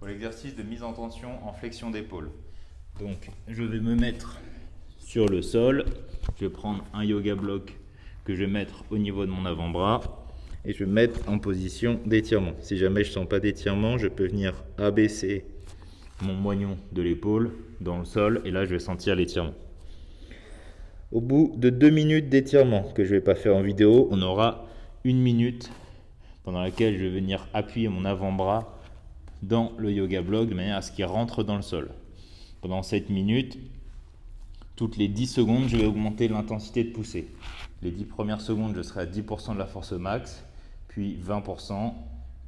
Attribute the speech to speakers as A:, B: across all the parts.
A: pour l'exercice de mise en tension en flexion d'épaule. Donc, je vais me mettre sur le sol. Je vais prendre un yoga block que je vais mettre au niveau de mon avant-bras et je vais me mettre en position d'étirement. Si jamais je ne sens pas d'étirement, je peux venir abaisser mon moignon de l'épaule dans le sol et là, je vais sentir l'étirement. Au bout de 2 minutes d'étirement, que je ne vais pas faire en vidéo, on aura 1 minute pendant laquelle je vais venir appuyer mon avant-bras dans le yoga block de manière à ce qu'il rentre dans le sol. Pendant 7 minutes, toutes les 10 secondes, je vais augmenter l'intensité de poussée. Les 10 premières secondes, je serai à 10% de la force max, puis 20%,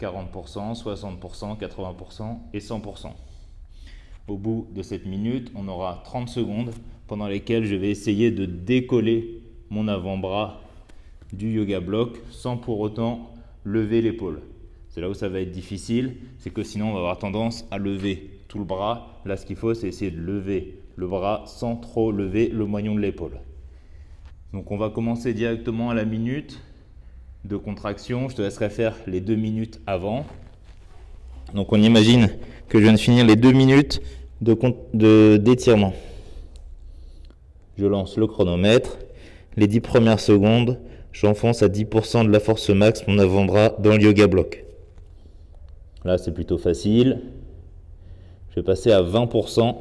A: 40%, 60%, 80% et 100%. Au bout de 7 minutes, on aura 30 secondes pendant lesquelles je vais essayer de décoller mon avant-bras du yoga block sans pour autant lever l'épaule. C'est là où ça va être difficile, c'est que sinon on va avoir tendance à lever tout le bras. Là, ce qu'il faut, c'est essayer de lever le bras sans trop lever le moignon de l'épaule. Donc on va commencer directement à la minute de contraction. Je te laisserai faire les 2 minutes avant. Donc on imagine que je viens de finir les 2 minutes d'étirement. Je lance le chronomètre. Les 10 premières secondes, j'enfonce à 10% de la force max mon avant-bras dans le yoga block. Là, c'est plutôt facile. Je vais passer à 20%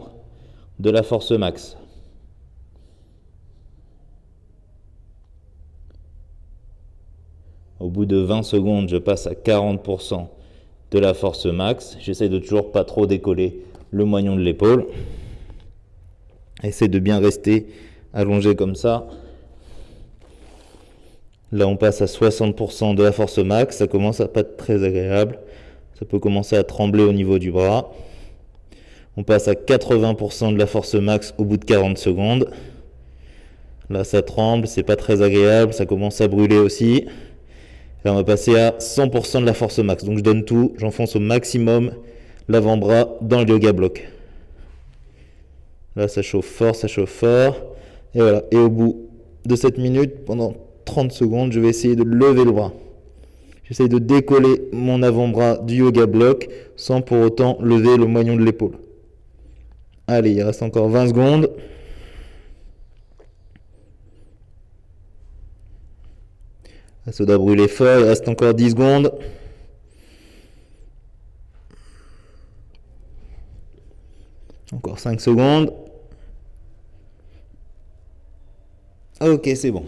A: de la force max. Au bout de 20 secondes, je passe à 40% de la force max. J'essaie de toujours pas trop décoller le moignon de l'épaule. Essaie de bien rester allongé comme ça. Là, on passe à 60% de la force max. Ça commence à pas être très agréable. Ça peut commencer à trembler au niveau du bras. On passe à 80% de la force max au bout de 40 secondes. Là, ça tremble, c'est pas très agréable, ça commence à brûler aussi. Là, on va passer à 100% de la force max. Donc, je donne tout, j'enfonce au maximum l'avant-bras dans le yoga block. Là, ça chauffe fort, ça chauffe fort. Et voilà. Et au bout de 7 minutes, pendant 30 secondes, je vais essayer de lever le bras. J'essaye de décoller mon avant-bras du yoga block sans pour autant lever le moignon de l'épaule. Allez, il reste encore 20 secondes. Ça doit brûler fort, il reste encore 10 secondes. Encore 5 secondes. Ok, c'est bon.